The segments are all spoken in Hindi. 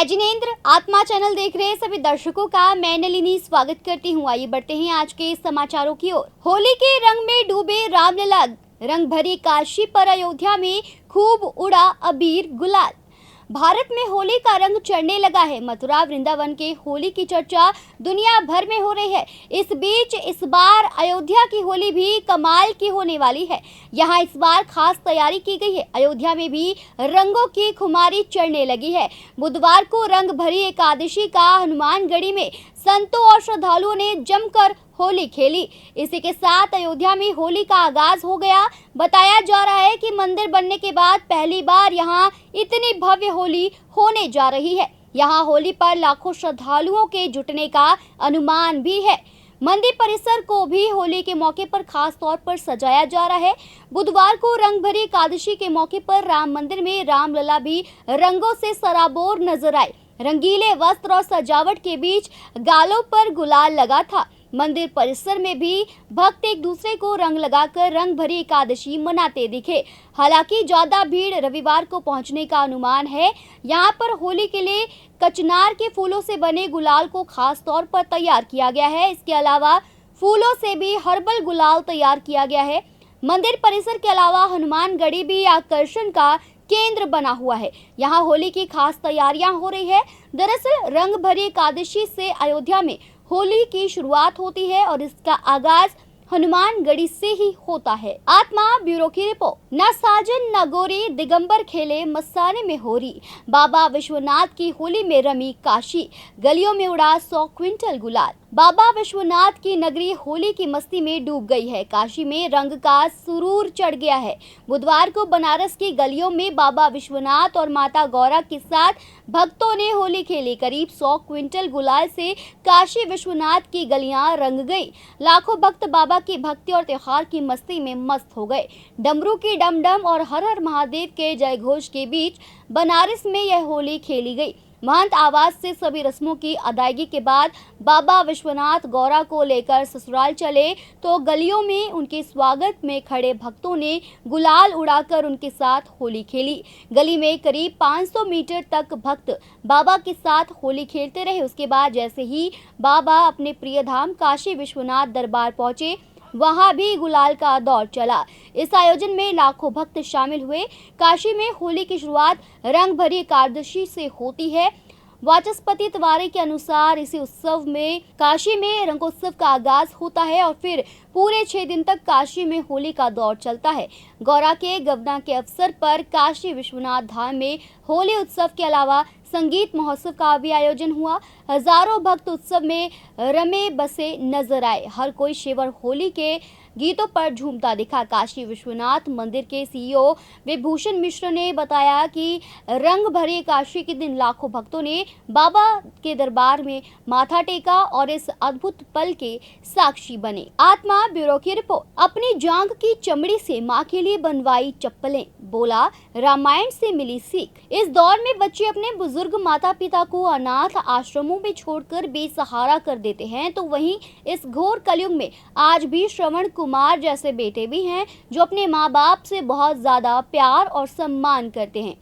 मैं जिनेंद्र आत्मा चैनल देख रहे सभी दर्शकों का मैं नलिनी स्वागत करती हूँ। आइए बढ़ते हैं आज के समाचारों की ओर। होली के रंग में डूबे रामलला, रंग भरी काशी पर अयोध्या में खूब उड़ा अबीर गुलाल। भारत में होली का रंग चढ़ने लगा है। मथुरा वृंदावन के होली की चर्चा दुनिया भर में हो रही है। इस बीच इस बार अयोध्या की होली भी कमाल की होने वाली है। यहाँ इस बार खास तैयारी की गई है। अयोध्या में भी रंगों की खुमारी चढ़ने लगी है। बुधवार को रंग भरी एकादशी का हनुमानगढ़ी में संतों और श्रद्धालुओं ने जमकर होली खेली। इसी के साथ अयोध्या में होली का आगाज हो गया। बताया जा रहा है कि मंदिर बनने के बाद पहली बार यहाँ इतनी भव्य होली होने जा रही है। यहाँ होली पर लाखों श्रद्धालुओं के जुटने का अनुमान भी है। मंदिर परिसर को भी होली के मौके पर खास तौर पर सजाया जा रहा है। बुधवार को रंग भरी एकादशी के मौके पर राम मंदिर में रामलला भी रंगों से सराबोर नजर आए। रंगीले वस्त्र और सजावट के बीच गालों पर गुलाल लगा था। मंदिर परिसर में भी भक्त एक दूसरे को रंग लगाकर रंग भरी एकादशी मनाते दिखे। हालांकि ज्यादा भीड़ रविवार को पहुंचने का अनुमान है। यहां पर होली के लिए कचनार के फूलों से बने गुलाल को खास तौर पर तैयार किया गया है। इसके अलावा फूलों से भी हर्बल गुलाल तैयार किया गया है। मंदिर परिसर के अलावा हनुमानगढ़ी भी आकर्षण का केंद्र बना हुआ है। यहाँ होली की खास तैयारियां हो रही है। दरअसल रंग भरी एकादशी से अयोध्या में होली की शुरुआत होती है और इसका आगाज हनुमानगढ़ी से ही होता है। आत्मा ब्यूरो की रिपोर्ट। न साजन न गोरी दिगंबर खेले मस्ताने में होरी। बाबा विश्वनाथ की होली में रमी काशी, गलियों में उड़ा 100 क्विंटल गुलाल। बाबा विश्वनाथ की नगरी होली की मस्ती में डूब गई है। काशी में रंग का सुरूर चढ़ गया है। बुधवार को बनारस की गलियों में बाबा विश्वनाथ और माता गौरा के साथ भक्तों ने होली खेली। करीब 100 क्विंटल गुलाल से काशी विश्वनाथ की गलियां रंग गई। लाखों भक्त बाबा की भक्ति और त्योहार की मस्ती में मस्त हो गए। डमरू की डमडम और हर हर महादेव के जय घोष के बीच बनारस में यह होली खेली गई। महंत आवाज से सभी रस्मों की अदायगी के बाद बाबा विश्वनाथ गौरा को लेकर ससुराल चले तो गलियों में उनके स्वागत में खड़े भक्तों ने गुलाल उड़ाकर उनके साथ होली खेली। गली में करीब 500 मीटर तक भक्त बाबा के साथ होली खेलते रहे। उसके बाद जैसे ही बाबा अपने प्रिय धाम काशी विश्वनाथ दरबार पहुंचे, वहां भी गुलाल का दौर चला। इस आयोजन में लाखों भक्त शामिल हुए। काशी में होली की शुरुआत रंग भरी एकादशी से होती है। वाचस्पति तिवारी के अनुसार इसी उत्सव में काशी में रंगोत्सव का आगाज होता है और फिर पूरे 6 दिन तक काशी में होली का दौर चलता है। गौरा के गबना के अवसर पर काशी विश्वनाथ धाम में होली उत्सव के अलावा संगीत महोत्सव का भी आयोजन हुआ। हजारों भक्त उत्सव में रमे बसे नजर आए। हर कोई शिवर होली के गीतों पर झूमता दिखा। काशी विश्वनाथ मंदिर के सीईओ विभूषण मिश्र ने बताया कि रंग भरी एकादशी के दिन लाखों भक्तों ने बाबा के दरबार में माथा टेका और इस अद्भुत पल के साक्षी बने। आत्मा ब्यूरो की रिपोर्ट। अपनी जांघ की चमड़ी से मां के लिए बनवाई चप्पलें, बोला रामायण से मिली सीख। इस दौर में बच्चे अपने बुजुर्ग माता पिता को अनाथ आश्रमों में छोड़कर बेसहारा कर देते हैं, तो वहीं इस घोर कलयुग में आज भी श्रवण कुमार जैसे बेटे भी हैं जो अपने माँ बाप से बहुत ज्यादा प्यार और सम्मान करते हैं।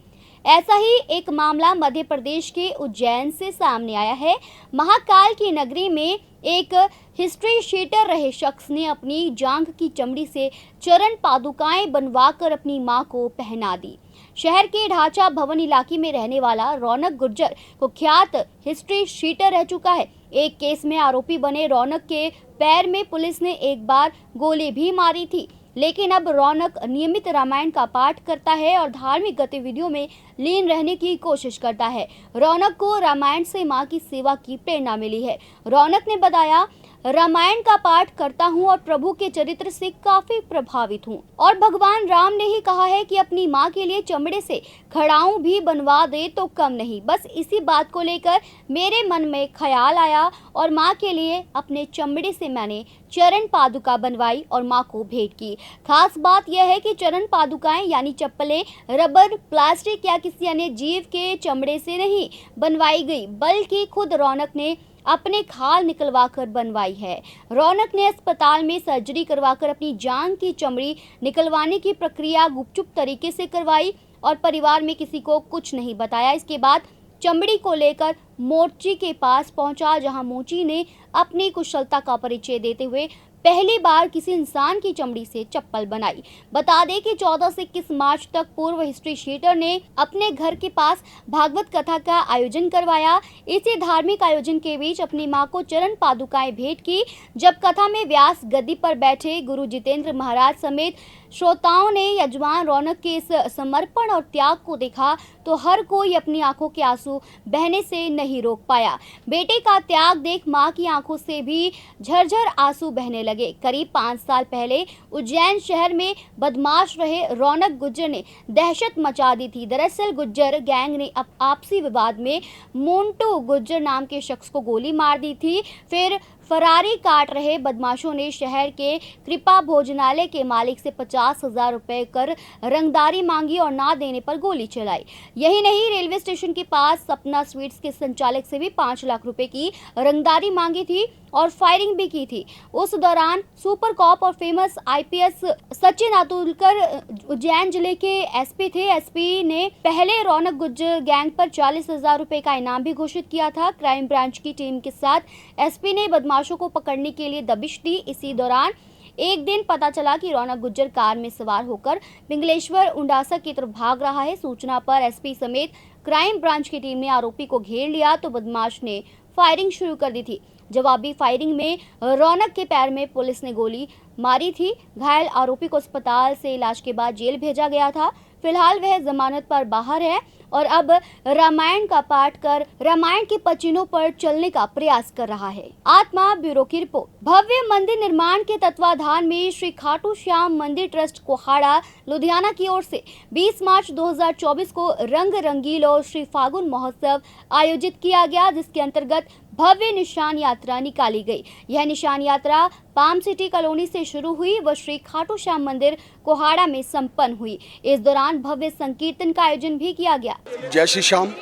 ऐसा ही एक मामला मध्य प्रदेश के उज्जैन से सामने आया है। महाकाल की नगरी में एक हिस्ट्री शीटर रहे शख्स ने अपनी जांघ की चमड़ी से चरण पादुकाएं बनवाकर अपनी मां को पहना दी। शहर के ढांचा भवन इलाके में रहने वाला रौनक गुर्जर कुख्यात हिस्ट्री शीटर रह चुका है। एक केस में आरोपी बने रौनक के पैर में पुलिस ने एक बार गोली भी मारी थी, लेकिन अब रौनक नियमित रामायण का पाठ करता है और धार्मिक गतिविधियों में लीन रहने की कोशिश करता है। रौनक को रामायण से मां की सेवा की प्रेरणा मिली है। रौनक ने बताया, रामायण का पाठ करता हूँ और प्रभु के चरित्र से काफी प्रभावित हूँ और भगवान राम ने ही कहा है कि अपनी माँ के लिए चमड़े से खड़ाऊं भी बनवा दे तो कम नहीं। बस इसी बात को लेकर मेरे मन में ख्याल आया और माँ के लिए अपने चमड़े से मैंने चरण पादुका बनवाई और माँ को भेंट की। खास बात यह है कि चरण पादुकाएं यानी चप्पलें रबर, प्लास्टिक या किसी अन्य जीव के चमड़े से नहीं बनवाई गई, बल्कि खुद रौनक ने अपने खाल निकलवाकर बनवाई है। रौनक ने अस्पताल में सर्जरी करवाकर अपनी जान की चमड़ी निकलवाने की प्रक्रिया गुपचुप तरीके से करवाई और परिवार में किसी को कुछ नहीं बताया। इसके बाद चमड़ी को लेकर मोची के पास पहुंचा, जहां मोची ने अपनी कुशलता का परिचय देते हुए पहली बार किसी इंसान की चमड़ी से चप्पल बनाई। बता दें कि 14 से 21 मार्च तक पूर्व हिस्ट्री शीटर ने अपने घर के पास भागवत कथा का आयोजन करवाया। इसी धार्मिक आयोजन के बीच अपनी मां को चरण पादुकाएं भेंट की। जब कथा में व्यास गद्दी पर बैठे गुरु जितेंद्र महाराज समेत श्रोताओं ने यजमान रौनक के इस समर्पण और त्याग को देखा तो हर कोई अपनी आंखों के आंसू बहने से नहीं रोक पाया। बेटे का त्याग देख मां की आंखों से भी झरझर आंसू बहने लगे। करीब 5 साल पहले उज्जैन शहर में बदमाश रहे रौनक गुज्जर ने दहशत मचा दी थी। दरअसल गुज्जर गैंग ने आपसी विवाद में मोन्टू गुज्जर नाम के शख्स को गोली मार दी थी। फिर फरारी काट रहे बदमाशों ने शहर के कृपा भोजनालय के मालिक से 50,000 रुपए कर रंगदारी मांगी और ना देने पर गोली चलाई। यही नहीं, रेलवे स्टेशन के पास सपना स्वीट्स के संचालक से भी 5 लाख रुपए की रंगदारी मांगी थी और फायरिंग भी की थी। उस दौरान सुपर कॉप और फेमस आईपीएस सचिन अतुलकर उज्जैन जिले के एसपी थे। एसपी ने पहले रौनक गुज्जर गैंग पर 40,000 रुपए का इनाम भी घोषित किया था। क्राइम ब्रांच की टीम के साथ एसपी ने बदमाशों को पकड़ने के लिए दबिश दी। इसी दौरान एक दिन पता चला कि रौनक गुज्जर कार में सवार होकर पिंगलेश्वर उंडासा की तरफ भाग रहा है। सूचना पर एसपी समेत क्राइम ब्रांच की टीम ने आरोपी को घेर लिया तो बदमाश ने फायरिंग शुरू कर दी थी। जवाबी फायरिंग में रौनक के पैर में पुलिस ने गोली मारी थी। घायल आरोपी को अस्पताल से इलाज के बाद जेल भेजा गया था। फिलहाल वह जमानत पर बाहर है और अब रामायण का पाठ कर रामायण के पचिनों पर चलने का प्रयास कर रहा है। आत्मा ब्यूरो की रिपोर्ट। भव्य मंदिर निर्माण के तत्वाधान में श्री खाटू श्याम मंदिर ट्रस्ट कोहाड़ा लुधियाना की ओर से 20 मार्च 2024 को रंग रंगील और श्री फागुन महोत्सव आयोजित किया गया, जिसके अंतर्गत भव्य निशान यात्रा निकाली गई। यह निशान यात्रा पाम सिटी कॉलोनी से शुरू हुई व श्री खाटू श्याम मंदिर कोहाड़ा में संपन्न हुई। इस दौरान भव्य संकीर्तन का आयोजन भी किया गया। जय श्री श्याम।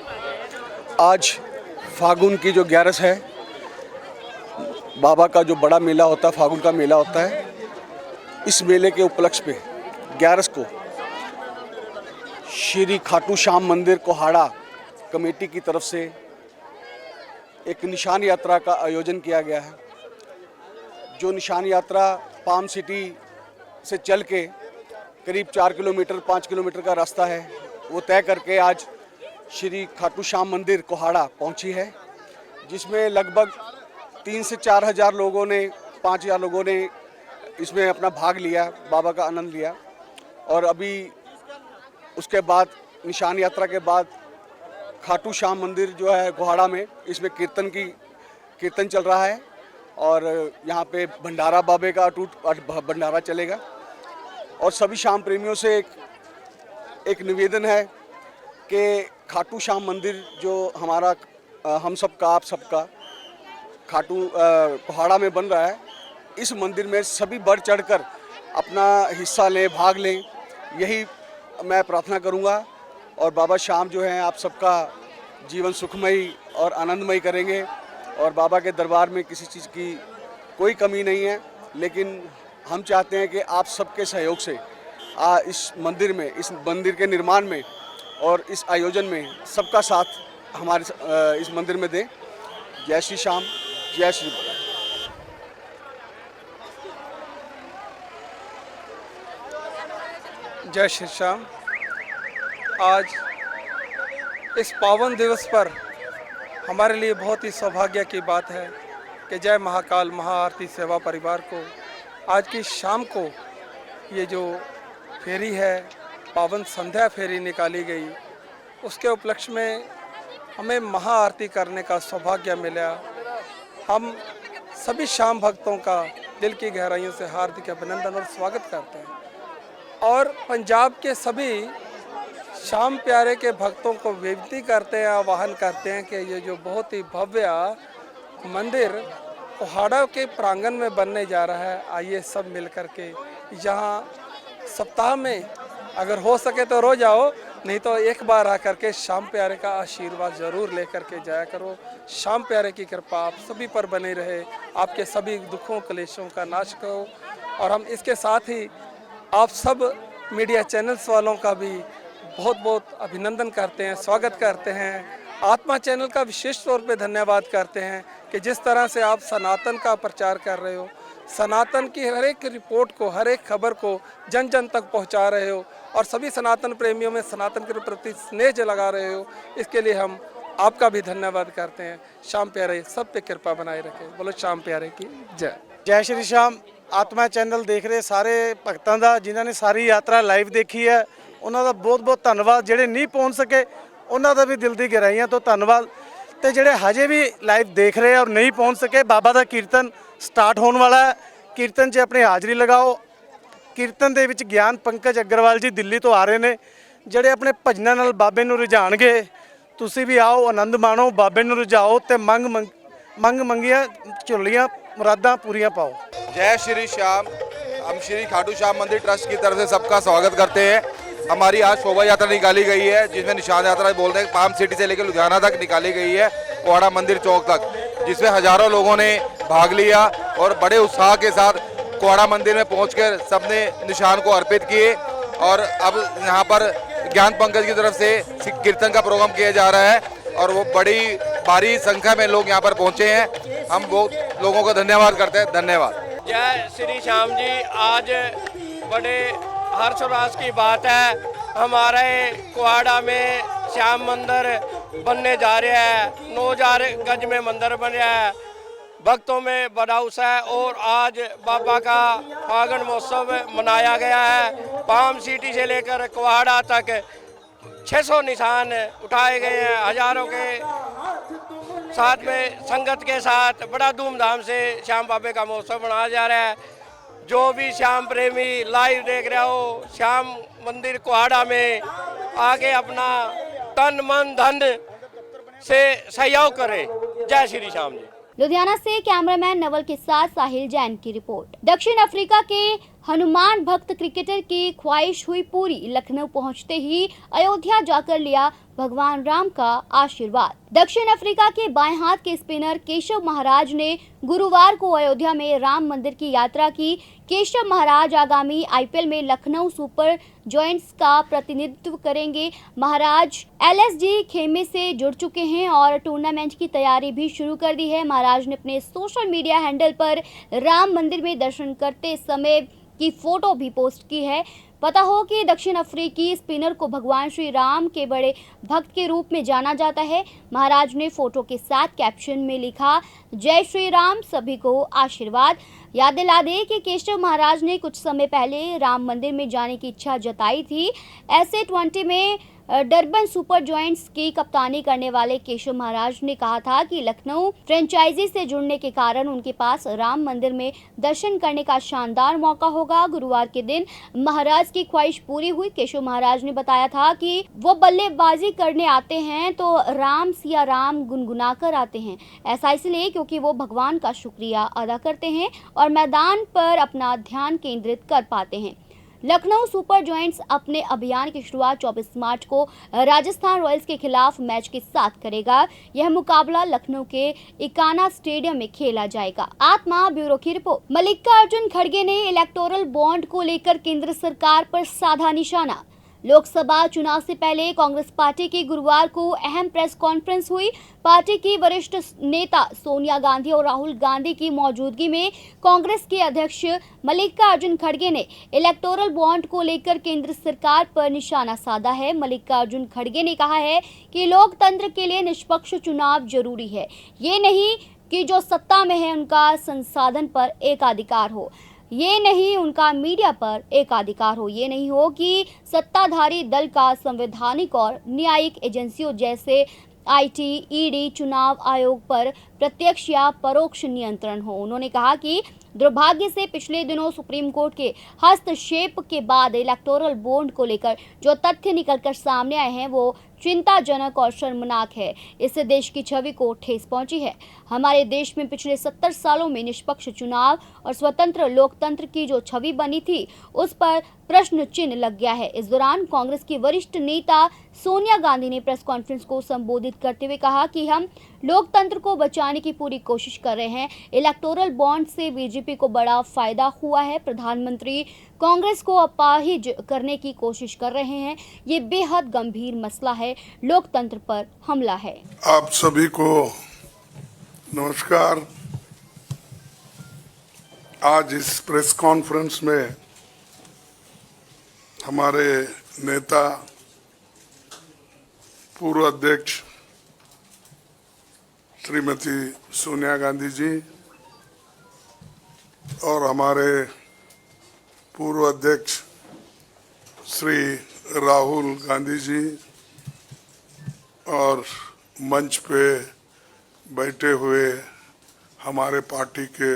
आज फागुन की जो 11 है, बाबा का जो बड़ा मेला होता है, फागुन का मेला होता है। इस मेले के उपलक्ष्य पे 11 को श्री खाटू श्याम मंदिर कोहाड़ा कमेटी की तरफ से एक निशान यात्रा का आयोजन किया गया है। जो निशान यात्रा पाम सिटी से चल के करीब 4 किलोमीटर 5 किलोमीटर का रास्ता है, वो तय करके आज श्री खाटू श्याम मंदिर कोहाड़ा पहुंची है, जिसमें लगभग 3 से 4 हज़ार लोगों ने 5,000 लोगों ने इसमें अपना भाग लिया, बाबा का आनंद लिया। और अभी उसके बाद निशान यात्रा के बाद खाटू श्याम मंदिर जो है कोहाड़ा में, इसमें कीर्तन चल रहा है और यहाँ पे भंडारा बाबे का अटूट भंडारा चलेगा। और सभी श्याम प्रेमियों से एक निवेदन है कि खाटू श्याम मंदिर जो हमारा हम सबका आप सबका खाटू कोहाड़ा में बन रहा है, इस मंदिर में सभी बढ़ चढ़कर अपना हिस्सा लें, भाग लें, यही मैं प्रार्थना करूँगा। और बाबा श्याम जो हैं आप सबका जीवन सुखमयी और आनंदमयी करेंगे। और बाबा के दरबार में किसी चीज़ की कोई कमी नहीं है, लेकिन हम चाहते हैं कि आप सबके सहयोग से इस मंदिर के निर्माण में और इस आयोजन में सबका साथ हमारे इस मंदिर में दें। जय श्री श्याम, जय श्री बाबा। जय श्री श्याम। आज इस पावन दिवस पर हमारे लिए बहुत ही सौभाग्य की बात है कि जय महाकाल महाआरती सेवा परिवार को आज की शाम को ये जो फेरी है, पावन संध्या फेरी निकाली गई, उसके उपलक्ष्य में हमें महाआरती करने का सौभाग्य मिला। हम सभी श्याम भक्तों का दिल की गहराइयों से हार्दिक अभिनंदन और स्वागत करते हैं और पंजाब के सभी श्याम प्यारे के भक्तों को विनती करते हैं, आह्वान करते हैं कि ये जो बहुत ही भव्य मंदिर कोहाड़ा के प्रांगण में बनने जा रहा है, आइए सब मिलकर के यहाँ सप्ताह में अगर हो सके तो रोज आओ, नहीं तो एक बार आकर के श्याम प्यारे का आशीर्वाद ज़रूर लेकर के जाया करो। श्याम प्यारे की कृपा आप सभी पर बनी रहे, आपके सभी दुखों क्लेशों का नाश करो। और हम इसके साथ ही आप सब मीडिया चैनल्स वालों का भी बहुत बहुत अभिनंदन करते हैं, स्वागत करते हैं आत्मा चैनल का विशेष तौर पे धन्यवाद करते हैं कि जिस तरह से आप सनातन का प्रचार कर रहे हो, सनातन की हर एक रिपोर्ट को, हर एक खबर को जन जन तक पहुंचा रहे हो और सभी सनातन प्रेमियों में सनातन के प्रति स्नेह जगा रहे हो। इसके लिए हम आपका भी धन्यवाद करते हैं। श्याम प्यारे सब पे कृपा बनाए रखे। बोलो श्याम प्यारे की जय। जय श्री श्याम। आत्मा चैनल देख ਰਹੇ ਸਾਰੇ ਭਗਤਾਂ ਦਾ ਜਿਨ੍ਹਾਂ ਨੇ ਸਾਰੀ ਯਾਤਰਾ ਲਾਈਵ ਦੇਖੀ ਹੈ, ਉਹਨਾਂ ਦਾ ਬਹੁਤ-ਬਹੁਤ ਧੰਨਵਾਦ। ਜਿਹੜੇ ਨਹੀਂ ਪਹੁੰਚ ਸਕੇ ਉਹਨਾਂ ਦਾ ਵੀ ਦਿਲ ਦੀ ਗਹਿਰਾਈਆਂ ਤੋਂ ਧੰਨਵਾਦ। ਤੇ ਜਿਹੜੇ ਹਜੇ ਵੀ ਲਾਈਵ ਦੇਖ ਰਹੇ ਔਰ ਨਹੀਂ ਪਹੁੰਚ ਸਕੇ, ਬਾਬਾ ਦਾ ਕੀਰਤਨ ਸਟਾਰਟ ਹੋਣ ਵਾਲਾ ਹੈ। ਕੀਰਤਨ 'ਚ ਆਪਣੀ ਹਾਜ਼ਰੀ ਲਗਾਓ। ਕੀਰਤਨ ਦੇ ਵਿੱਚ ਗਿਆਨ ਪੰਕਜ ਅਗਰਵਾਲ ਜੀ ਦਿੱਲੀ ਤੋਂ ਆ ਰਹੇ ਨੇ, ਜਿਹੜੇ ਆਪਣੇ ਭਜਨਾਂ ਨਾਲ ਬਾਬੇ ਨੂੰ ਰਿਝਾਣਗੇ। ਤੁਸੀਂ ਵੀ ਆਓ, ਆਨੰਦ ਮਾਣੋ, ਬਾਬੇ ਨੂੰ ਰਿਝਾਓ ਤੇ ਮੰਗ ਮੰਗੀਆਂ ਝੋਲੀਆਂ मुरादा पूरियां पाओ। जय श्री श्याम। हम श्री खाटू श्याम मंदिर ट्रस्ट की तरफ से सबका स्वागत करते हैं। हमारी आज शोभा यात्रा निकाली गई है, जिसमें निशान यात्रा बोलते हैं, पाम सिटी से लेकर लुधियाना तक निकाली गई है, कोहाड़ा मंदिर चौक तक, जिसमें हजारों लोगों ने भाग लिया और बड़े उत्साह के साथ कोहाड़ा मंदिर में पहुंचकर सबने निशान को अर्पित किए। और अब यहाँ पर ज्ञान पंकज की तरफ से कीर्तन का प्रोग्राम किया जा रहा है और वो बड़ी भारी संख्या में लोग यहाँ पर पहुँचे हैं। हम बहुत लोगों को धन्यवाद करते हैं। धन्यवाद। जय श्री श्याम जी। आज बड़े हर्षोल्लास की बात है, हमारे कोहाड़ा में श्याम मंदिर बनने जा रहा है। 9000 गज में मंदिर बन रहा है। भक्तों में बड़ा उत्साह है और आज बाबा का फागण महोत्सव मनाया गया है। पाम सिटी से लेकर कोहाड़ा तक 600 निशान उठाए गए हैं। हजारों के साथ में संगत के साथ बड़ा धूमधाम से श्याम बाबे का महोत्सव मनाया जा रहा है। जो भी श्याम प्रेमी लाइव देख रहा हो, श्याम मंदिर कोहाड़ा में आके अपना तन मन धन से सहयोग करे। जय श्री श्याम जी। लुधियाना से कैमरामैन नवल के साथ साहिल जैन की रिपोर्ट। दक्षिण अफ्रीका के हनुमान भक्त क्रिकेटर की ख्वाहिश हुई पूरी। लखनऊ पहुंचते ही अयोध्या जाकर लिया भगवान राम का आशीर्वाद। दक्षिण अफ्रीका के बाएं हाथ के स्पिनर केशव महाराज ने गुरुवार को अयोध्या में राम मंदिर की यात्रा की। केशव महाराज आगामी आईपीएल में लखनऊ सुपर जॉयंट्स का प्रतिनिधित्व करेंगे। महाराज एलएसजी खेमे से जुड़ चुके हैं और टूर्नामेंट की तैयारी भी शुरू कर दी है। महाराज ने अपने सोशल मीडिया हैंडल पर राम मंदिर में दर्शन करते समय की फोटो भी पोस्ट की है। पता हो कि दक्षिण अफ्रीकी स्पिनर को भगवान श्री राम के बड़े भक्त के रूप में जाना जाता है। महाराज ने फोटो के साथ कैप्शन में लिखा, जय श्री राम, सभी को आशीर्वाद। याद दिला दे कि केशव महाराज ने कुछ समय पहले राम मंदिर में जाने की इच्छा जताई थी। ऐसे 20 में डरबन सुपर जॉयंट्स की कप्तानी करने वाले केशव महाराज ने कहा था कि लखनऊ फ्रेंचाइजी से जुड़ने के कारण उनके पास राम मंदिर में दर्शन करने का शानदार मौका होगा। गुरुवार के दिन महाराज की ख्वाहिश पूरी हुई। केशव महाराज ने बताया था कि वो बल्लेबाजी करने आते हैं तो राम सिया राम गुनगुनाकर आते हैं। ऐसा इसलिए क्योंकि वो भगवान का शुक्रिया अदा करते हैं और मैदान पर अपना ध्यान केंद्रित कर पाते हैं। लखनऊ सुपर जॉयंट्स अपने अभियान की शुरुआत 24 मार्च को राजस्थान रॉयल्स के खिलाफ मैच के साथ करेगा। यह मुकाबला लखनऊ के इकाना स्टेडियम में खेला जाएगा। आत्मा ब्यूरो की रिपोर्ट। मल्लिकार्जुन खड़गे ने इलेक्टोरल बॉन्ड को लेकर केंद्र सरकार पर साधा निशाना। लोकसभा चुनाव से पहले कांग्रेस पार्टी की गुरुवार को अहम प्रेस कॉन्फ्रेंस हुई। पार्टी की वरिष्ठ नेता सोनिया गांधी और राहुल गांधी की मौजूदगी में कांग्रेस के अध्यक्ष मल्लिकार्जुन खड़गे ने इलेक्टोरल बॉन्ड को लेकर केंद्र सरकार पर निशाना साधा है। मल्लिकार्जुन खड़गे ने कहा है कि लोकतंत्र के लिए निष्पक्ष चुनाव जरूरी है। ये नहीं कि जो सत्ता में है उनका संसाधन पर एकाधिकार हो, ये नहीं उनका मीडिया पर एकाधिकार हो, ये नहीं हो कि सत्ताधारी दल का संवैधानिक और न्यायिक एजेंसियों जैसे आईटी, ईडी, चुनाव आयोग पर प्रत्यक्ष या परोक्ष नियंत्रण हो। उन्होंने कहा कि दुर्भाग्य से पिछले दिनों सुप्रीम कोर्ट के हस्तक्षेप के बाद इलेक्टोरल बॉन्ड को लेकर जो तथ्य निकलकर सामने आए हैं वो चिंताजनक और शर्मनाक है। इससे देश की छवि को ठेस पहुंची है। हमारे देश में पिछले 70 सालों में निष्पक्ष चुनाव और स्वतंत्र लोकतंत्र की जो छवि बनी थी उस पर प्रश्न चिन्ह लग गया है। इस दौरान कांग्रेस की वरिष्ठ नेता सोनिया गांधी ने प्रेस कॉन्फ्रेंस को संबोधित करते हुए कहा कि हम लोकतंत्र को बचाने की पूरी कोशिश कर रहे हैं। इलेक्टोरल बॉन्ड से बीजेपी को बड़ा फायदा हुआ है। प्रधानमंत्री कांग्रेस को अपाहिज करने की कोशिश कर रहे हैं। ये बेहद गंभीर मसला है, लोकतंत्र पर हमला है। आप सभी को नमस्कार। आज इस प्रेस कॉन्फ्रेंस में हमारे नेता पूर्व अध्यक्ष श्रीमती सोनिया गांधी जी और हमारे पूर्व अध्यक्ष श्री राहुल गांधी जी और मंच पे बैठे हुए हमारे पार्टी के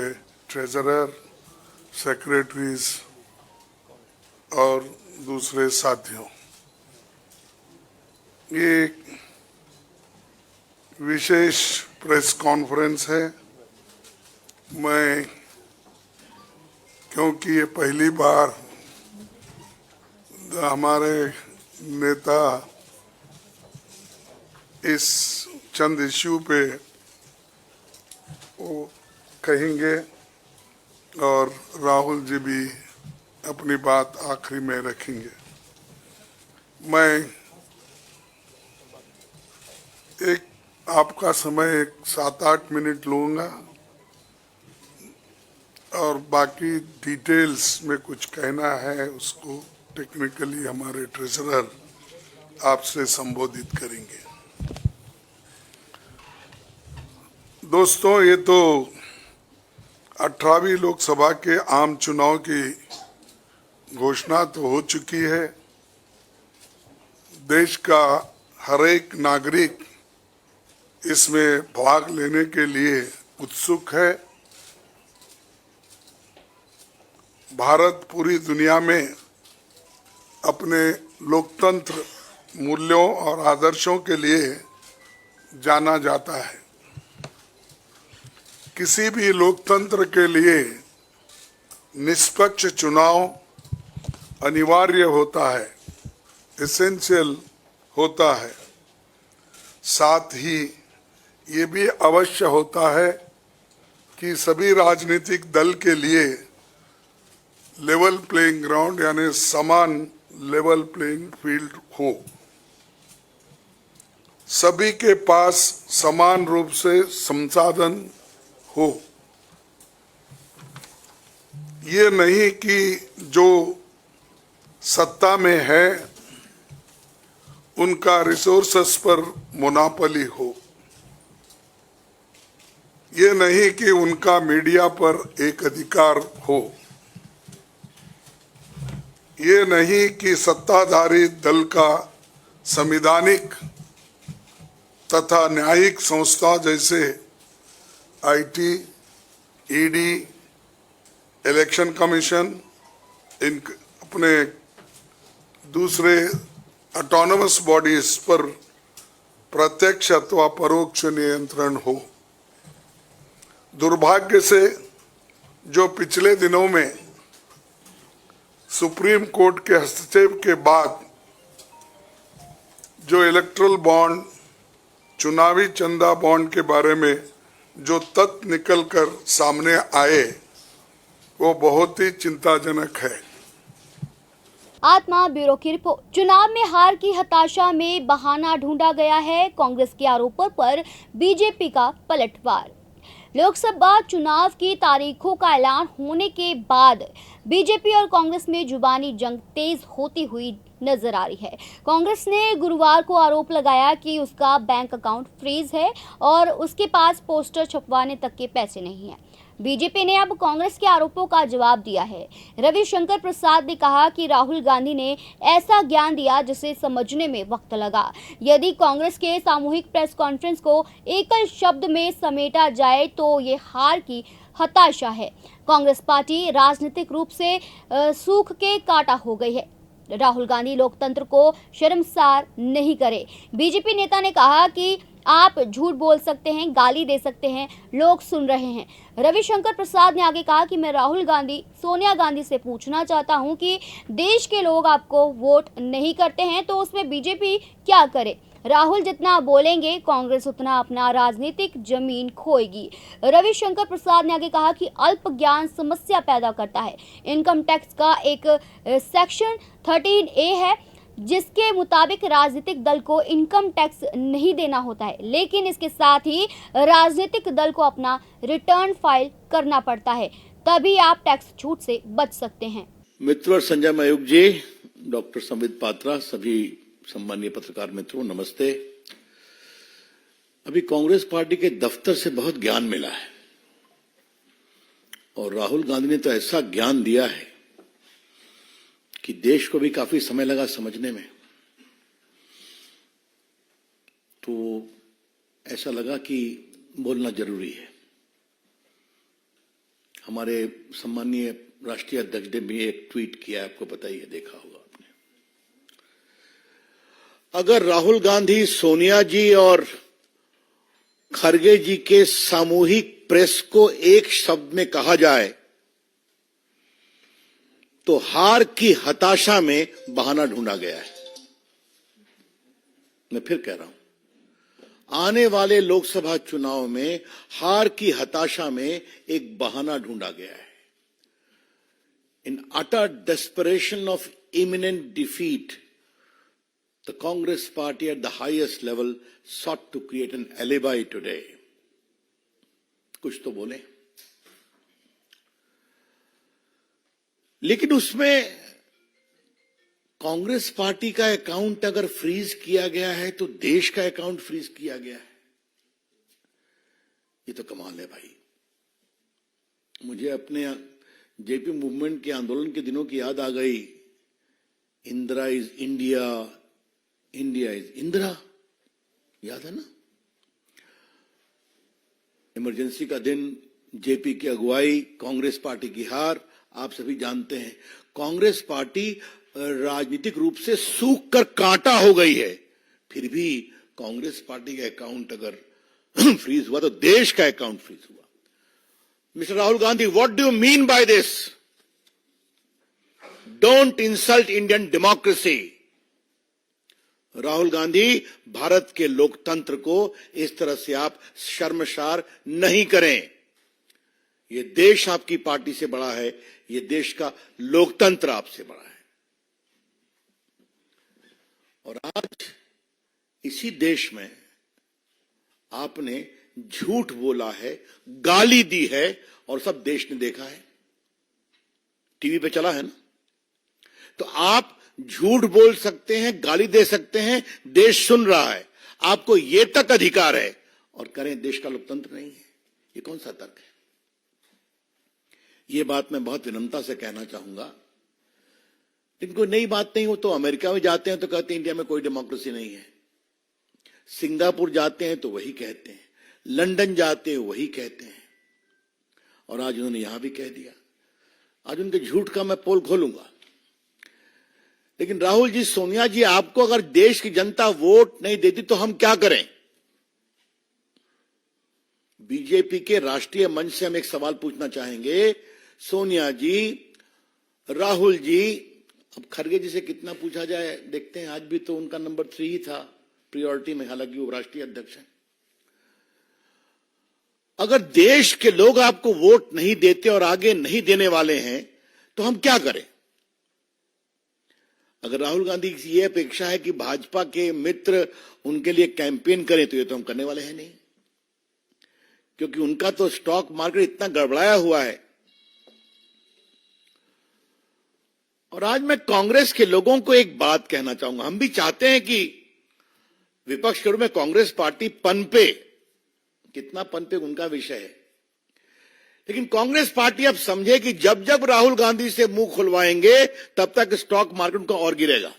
ट्रेजरर, सेक्रेटरीज और दूसरे साथियों, ये एक विशेष प्रेस कॉन्फ्रेंस है। मैं क्योंकि ये पहली बार हमारे नेता इस चंद इश्यू पे वो कहेंगे और राहुल जी भी अपनी बात आखिरी में रखेंगे। मैं एक आपका समय 7-8 मिनट लूँगा और बाकी डिटेल्स में कुछ कहना है उसको टेक्निकली हमारे ट्रेजरर आपसे संबोधित करेंगे। दोस्तों, ये तो 18वीं लोकसभा के आम चुनाव की घोषणा तो हो चुकी है। देश का हर एक नागरिक इसमें भाग लेने के लिए उत्सुक है। भारत पूरी दुनिया में अपने लोकतंत्र मूल्यों और आदर्शों के लिए जाना जाता है। किसी भी लोकतंत्र के लिए निष्पक्ष चुनाव अनिवार्य होता है, एसेंशियल होता है। साथ ही ये भी अवश्य होता है कि सभी राजनीतिक दल के लिए लेवल प्लेइंग ग्राउंड यानी समान लेवल प्लेइंग फील्ड हो, सभी के पास समान रूप से संसाधन हो। ये नहीं कि जो सत्ता में है उनका रिसोर्सेस पर मोनोपोली हो। ये नहीं कि उनका मीडिया पर एक अधिकार हो। ये नहीं कि सत्ताधारी दल का संवैधानिक तथा न्यायिक संस्था जैसे आईटी, ईडी, इलेक्शन कमीशन, इन अपने दूसरे ऑटोनमस बॉडीज पर प्रत्यक्ष अथवा परोक्ष नियंत्रण हो। दुर्भाग्य से जो पिछले दिनों में सुप्रीम कोर्ट के हस्तक्षेप के बाद जो इलेक्टोरल बॉन्ड, चुनावी चंदा बॉन्ड के बारे में जो तथ्य निकलकर सामने आए वो बहुत ही चिंताजनक है। आत्मा ब्यूरो की रिपोर्ट। चुनाव में हार की हताशा में बहाना ढूंढा गया है। कांग्रेस के आरोपों पर बीजेपी का पलटवार। लोकसभा चुनाव की तारीखों का ऐलान होने के बाद बीजेपी और कांग्रेस में जुबानी जंग तेज होती हुई नजर आ रही है। कांग्रेस ने गुरुवार को आरोप लगाया कि उसका बैंक अकाउंट फ्रीज है और उसके पास पोस्टर छपवाने तक के पैसे नहीं हैं। बीजेपी ने अब कांग्रेस के आरोपों का जवाब दिया है। रविशंकर प्रसाद ने कहा कि राहुल गांधी ने ऐसा ज्ञान दिया जिसे समझने में वक्त लगा। यदि कांग्रेस के सामूहिक प्रेस कॉन्फ्रेंस को एकल शब्द में समेटा जाए तो ये हार की हताशा है। कांग्रेस पार्टी राजनीतिक रूप से सूख के काटा हो गई है। राहुल गांधी लोकतंत्र को शर्मसार नहीं करे। बीजेपी नेता ने कहा कि आप झूठ बोल सकते हैं, गाली दे सकते हैं, लोग सुन रहे हैं। रविशंकर प्रसाद ने आगे कहा कि मैं राहुल गांधी, सोनिया गांधी से पूछना चाहता हूं कि देश के लोग आपको वोट नहीं करते हैं तो उसमें बीजेपी क्या करे। राहुल जितना बोलेंगे कांग्रेस उतना अपना राजनीतिक जमीन खोएगी। रविशंकर प्रसाद ने आगे कहा कि अल्प ज्ञान समस्या पैदा करता है। इनकम टैक्स का एक सेक्शन 13A है जिसके मुताबिक राजनीतिक दल को इनकम टैक्स नहीं देना होता है, लेकिन इसके साथ ही राजनीतिक दल को अपना रिटर्न फाइल करना पड़ता है, तभी आप टैक्स छूट से बच सकते हैं। मित्र संजय मयूख जी, डॉक्टर संबित पात्रा, सभी सम्मानीय पत्रकार मित्रों, नमस्ते। अभी कांग्रेस पार्टी के दफ्तर से बहुत ज्ञान मिला है और राहुल गांधी ने तो ऐसा ज्ञान दिया है कि देश को भी काफी समय लगा समझने में। तो ऐसा लगा कि बोलना जरूरी है। हमारे सम्मानीय राष्ट्रीय अध्यक्ष ने भी एक ट्वीट किया, आपको पता ही है, देखा होगा आपने। अगर राहुल गांधी, सोनिया जी और खरगे जी के सामूहिक प्रेस को एक शब्द में कहा जाए तो हार की हताशा में बहाना ढूंढा गया है। मैं फिर कह रहा हूं, आने वाले लोकसभा चुनाव में हार की हताशा में एक बहाना ढूंढा गया है। इन utter desperation of imminent defeat, the Congress party at the highest level sought to create an alibi today. कुछ तो बोले, लेकिन उसमें कांग्रेस पार्टी का अकाउंट अगर फ्रीज किया गया है तो देश का अकाउंट फ्रीज किया गया है। ये तो कमाल है भाई। मुझे अपने जेपी मूवमेंट के आंदोलन के दिनों की याद आ गई। Indira is India, India is Indira, याद है ना? इमरजेंसी का दिन, जेपी की अगुवाई, कांग्रेस पार्टी की हार, आप सभी जानते हैं। कांग्रेस पार्टी राजनीतिक रूप से सूख कर कांटा हो गई है, फिर भी कांग्रेस पार्टी का अकाउंट अगर फ्रीज हुआ तो देश का अकाउंट फ्रीज हुआ। Mister Rahul Gandhi, what do you mean by this? Don't insult Indian democracy. Rahul Gandhi, Bharat के लोकतंत्र को इस तरह से आप शर्मसार नहीं करें। ये देश आपकी पार्टी से बड़ा है, ये देश का लोकतंत्र आपसे बड़ा है। और आज इसी देश में आपने झूठ बोला है, गाली दी है और सब देश ने देखा है, टीवी पे चला है ना। तो आप झूठ बोल सकते हैं, गाली दे सकते हैं, देश सुन रहा है, आपको ये तक अधिकार है, और करें देश का लोकतंत्र नहीं है। ये कौन सा तर्क है? ये बात मैं बहुत विनम्रता से कहना चाहूंगा। लेकिन कोई नई बात नहीं हो तो अमेरिका में जाते हैं तो कहते हैं इंडिया में कोई डेमोक्रेसी नहीं है, सिंगापुर जाते हैं तो वही कहते हैं, लंदन जाते हैं वही कहते हैं, और आज उन्होंने यहां भी कह दिया। आज उनके झूठ का मैं पोल खोलूंगा। लेकिन राहुल जी, सोनिया जी, आपको अगर देश की जनता वोट नहीं देती तो हम क्या करें? बीजेपी के राष्ट्रीय मंच से हम एक सवाल पूछना चाहेंगे। सोनिया जी, राहुल जी, अब खरगे जी से कितना पूछा जाए देखते हैं। आज भी तो उनका नंबर 3 ही था प्रायोरिटी में, हालांकि वो राष्ट्रीय अध्यक्ष हैं। अगर देश के लोग आपको वोट नहीं देते और आगे नहीं देने वाले हैं तो हम क्या करें? अगर राहुल गांधी की ये अपेक्षा है कि भाजपा के मित्र उनके लिए कैंपेन करें तो ये तो हम करने वाले हैं नहीं, क्योंकि उनका तो स्टॉक मार्केट इतना गड़बड़ाया हुआ है। और आज मैं कांग्रेस के लोगों को एक बात कहना चाहूंगा। हम भी चाहते हैं कि विपक्ष के रूप में कांग्रेस पार्टी पनपे, कितना पनपे उनका विषय है, लेकिन कांग्रेस पार्टी अब समझे कि जब जब राहुल गांधी से मुंह खुलवाएंगे तब तक स्टॉक मार्केट का और गिरेगा।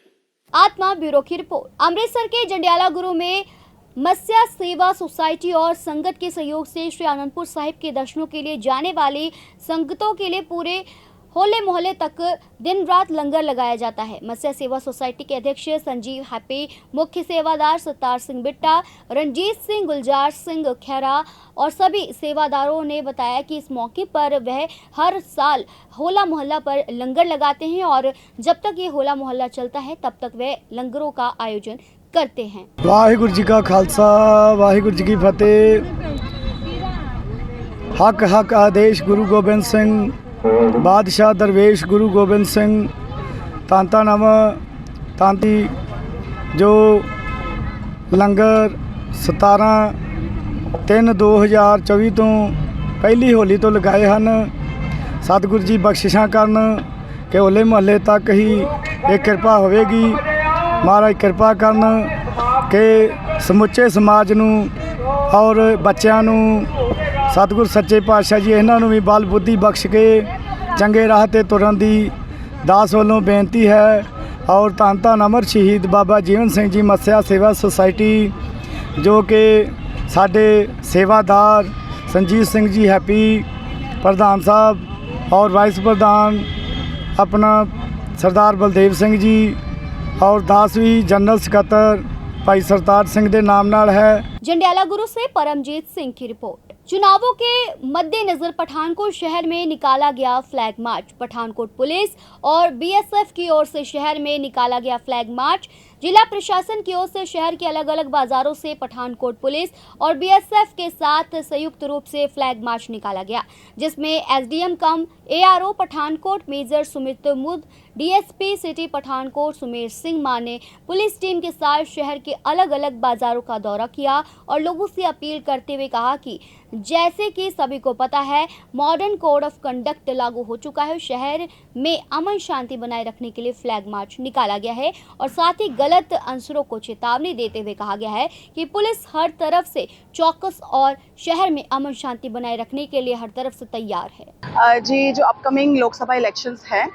आत्मा ब्यूरो की रिपोर्ट। अमृतसर के जंडियाला गुरु में मत्स्य सेवा सोसाइटी और संगत के सहयोग से श्री आनंदपुर साहिब के दर्शनों के लिए जाने वाली संगतों के लिए पूरे होले मोहल्ले तक दिन रात लंगर लगाया जाता है। मत्स्य सेवा सोसाइटी के अध्यक्ष संजीव हैप्पी, मुख्य सेवादार सत्तार सिंह बिट्टा, रंजीत सिंह, गुलजार सिंह खैरा और सभी सेवादारों ने बताया कि इस मौके पर वह हर साल होला मोहल्ला पर लंगर लगाते हैं और जब तक ये होला मोहल्ला चलता है तब तक वे लंगरों का आयोजन करते हैं। वाहिगुरू जी का खालसा, वाहिगुरू जी की फतेह। हक हक आदेश गुरु गोबिंद सिंह, बादशाह दरवेश गुरु गोबिंद सिंह, तांता नव तांती जो लंगर 17/3/2024 तो पहली होली तो लगाए हैं। सतगुरु जी बख्शिशां करन कि होले मोहल्ले तक ही ये कृपा होवेगी। महाराज कृपा करन कि समुचे समाज नूं और बच्चों नूं सतगुर सच्चे पातशाह जी इन्हां नूं भी बल बुद्धि बख्श के चंगे राह ते तुरन दी दास वालों बेनती है। और धन धन अमर शहीद बाबा जीवन सिंह जी मत्स्या सेवा सोसाइटी जो कि साडे सेवादार संजीव सिंह जी हैप्पी प्रधान साहब और वाइस प्रधान अपना सरदार बलदेव सिंह जी और 10वीं जनरल सकत्तर भाई सरताज सिंह के नाम नाल है। जंडियाला गुरु से परमजीत सिंह की रिपोर्ट। चुनावों के मद्देनजर पठानकोट शहर में निकाला गया फ्लैग मार्च। पठानकोट पुलिस और बीएसएफ की ओर से शहर में निकाला गया फ्लैग मार्च। जिला प्रशासन की ओर से शहर के अलग अलग बाजारों से पठानकोट पुलिस और बीएसएफ के साथ संयुक्त रूप से फ्लैग मार्च निकाला गया, जिसमें एसडीएम कम एआरओ पठानकोट मेजर सुमित मुद, डीएसपी सिटी पठानकोट सुमेर सिंह मान ने पुलिस टीम के साथ शहर के अलग अलग बाजारों का दौरा किया और लोगों से अपील करते हुए कहा कि जैसे कि सभी को पता है मॉडर्न कोड ऑफ कंडक्ट लागू हो चुका है। शहर में अमन शांति बनाए रखने के लिए फ्लैग मार्च निकाला गया है और साथ ही गलत अंसरों को चेतावनी देते हुए कहा गया है कि पुलिस हर तरफ से चौकस और शहर में अमन शांति बनाए रखने के लिए हर तरफ से तैयार है। जी जो अपकमिंग लोक सभा इलैक्शनस है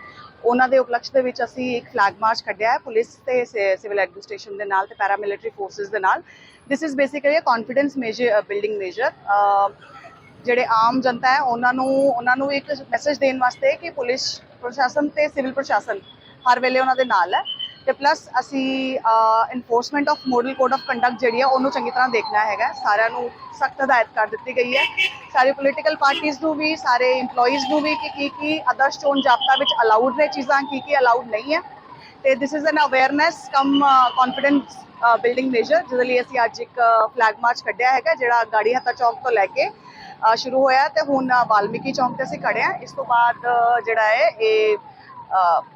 ਉਹਨਾਂ ਦੇ ਉਪਲਕਸ਼ ਦੇ ਵਿੱਚ ਅਸੀਂ ਇੱਕ ਫਲੈਗ ਮਾਰਚ ਕੱਢਿਆ ਹੈ ਪੁਲਿਸ ਤੇ ਸਿਵਲ ਐਡਮਿਨਿਸਟ੍ਰੇਸ਼ਨ ਦੇ ਨਾਲ ਤੇ ਪੈਰਾਮਿਲਟਰੀ ਫੋਰਸਿਸ ਦੇ ਨਾਲ। This is basically a confidence measure building measure. ਜਿਹੜੇ ਆਮ ਜਨਤਾ ਹੈ ਉਹਨਾਂ ਨੂੰ ਇੱਕ ਮੈਸੇਜ ਦੇਣ ਵਾਸਤੇ ਕਿ ਪੁਲਿਸ ਪ੍ਰਸ਼ਾਸਨ ਤੇ ਸਿਵਲ ਪ੍ਰਸ਼ਾਸਨ ਹਰ ਵੇਲੇ ਉਹਨਾਂ ਦੇ ਨਾਲ ਹੈ ਤੇ ਪਲੱਸ ਅਸੀਂ enforcement of model code of conduct ਜਿਹੜੀ ਹੈ ਉਹਨੂੰ ਚੰਗੀ ਤਰ੍ਹਾਂ ਦੇਖਣਾ ਹੈਗਾ। ਸਾਰਿਆਂ ਨੂੰ सख्त हदायत कर दी गई है, सारी पोलिटिकल पार्टीज़ नूं भी सारे इंप्लॉइज़ नूं भी कि आदर्श चोण जाबता विच अलाउड ने चीज़ां की अलाउड नहीं है। तो this is an awareness cum confidence building major जिहदे लई असीं अज एक फ्लैग मार्च कढिया है जिहड़ा गाड़ी हत्था चौक तो लैके शुरू होया ते हुण वाल्मीकि चौक ते असीं खड़े हां। इस तो बाद जिहड़ा है ये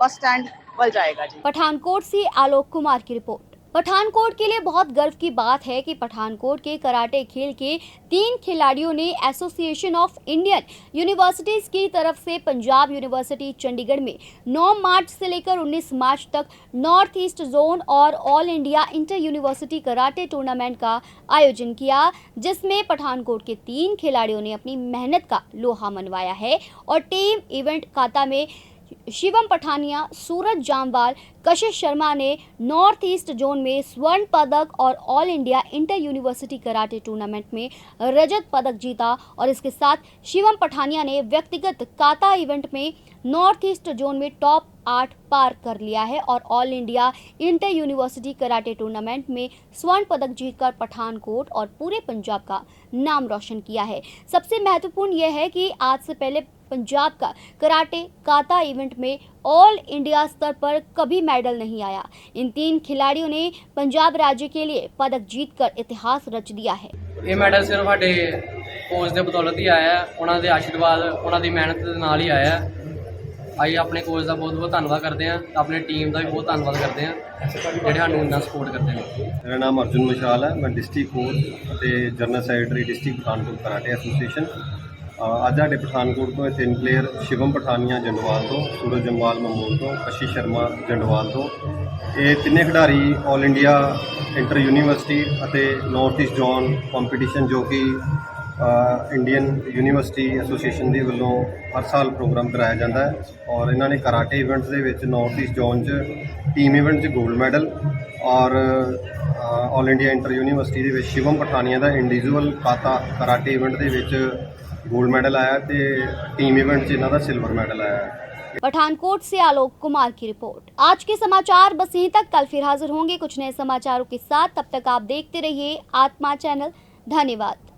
बस स्टैंड वल जाएगा जी। पठानकोट से आलोक कुमार की रिपोर्ट। पठानकोट के लिए बहुत गर्व की बात है कि पठानकोट के कराटे खेल के 3 खिलाड़ियों ने एसोसिएशन ऑफ इंडियन यूनिवर्सिटीज़ की तरफ से पंजाब यूनिवर्सिटी चंडीगढ़ में 9 मार्च से लेकर 19 मार्च तक नॉर्थ ईस्ट जोन और all India inter university karate tournament का आयोजन किया, जिसमें पठानकोट के 3 खिलाड़ियों ने अपनी मेहनत का लोहा मनवाया है और टीम इवेंट खाता में शिवम पठानिया, सूरज जामवाल, कशिश शर्मा ने नॉर्थ ईस्ट जोन में स्वर्ण पदक और all India inter university karate tournament में रजत पदक जीता और इसके साथ शिवम पठानिया ने व्यक्तिगत काता इवेंट में नॉर्थ ईस्ट जोन में टॉप 8 पार कर लिया है और all India inter university karate tournament में स्वर्ण पदक जीतकर पठानकोट और पूरे पंजाब का नाम रोशन किया है। सबसे महत्वपूर्ण यह है कि आज से पहले पंजाब का कराटे काता इवेंट में ऑल इंडिया स्तर पर कभी मेडल नहीं आया। इन 3 खिलाड़ियों ने पंजाब राज्य के लिए पदक जीतकर इतिहास रच दिया है। ये मेडल सिर्फ साडे कोच के बदौलत ही आया है, उन्हों के आशीर्वाद उन्हों की मेहनत के नाल ही आया है। ਅਸੀਂ अपने कोच का बहुत बहुत धन्यवाद करते हैं, अपने टीम का भी बहुत धन्यवाद करते हैं ਜਿਹੜੇ ਸਾਨੂੰ ਇੰਨਾ ਸਪੋਰਟ ਕਰਦੇ ਨੇ। मेरा नाम अर्जुन मशाल है, मैं डिस्ट्रिक्ट कोच ਅਤੇ general secretary district Pathankot karate association. ਅੱਜ ਸਾਡੇ ਪਠਾਨਕੋਟ ਤੋਂ 3 ਪਲੇਅਰ ਸ਼ਿਵਮ ਪਠਾਨੀਆ ਜੰਡਵਾਲ ਤੋਂ, ਸੂਰਜ ਜੰਵਾਲ ਮਮੂਲ ਤੋਂ, ਕਸ਼ਿਸ਼ ਸ਼ਰਮਾ ਜੰਡਵਾਲ ਤੋਂ, ਇਹ ਤਿੰਨੇ ਖਿਡਾਰੀ ਆਲ ਇੰਡੀਆ ਇੰਟਰ ਯੂਨੀਵਰਸਿਟੀ ਅਤੇ ਨਾਰਥ ਈਸਟ ਜ਼ੋਨ ਕੰਪੀਟੀਸ਼ਨ ਜੋ ਕਿ इंडियन यूनिवर्सिटी एसोसीएशन ਦੇ ਵੱਲੋਂ हर साल प्रोग्राम कराया जाता है और इन्होंने कराटे इवेंट्स ਦੇ ਵਿੱਚ नॉर्थ ईस्ट जोन च टीम इवेंट च गोल्ड मैडल और ऑल इंडिया इंटर यूनिवर्सिटी ਦੇ ਵਿੱਚ शिवम पठानिया ਦਾ इंडिविजुअल काता कराटे इवेंट ਦੇ ਵਿੱਚ गोल्ड मैडल आया तो टीम इवेंट च इन्हों का सिल्वर मैडल आया। पठानकोट से आलोक कुमार की रिपोर्ट। आज के समाचार बस यहीं तक। कल फिर हाजिर होंगे कुछ नए समाचारों के साथ। तब तक आप देखते रहिए आत्मा चैनल। धन्यवाद।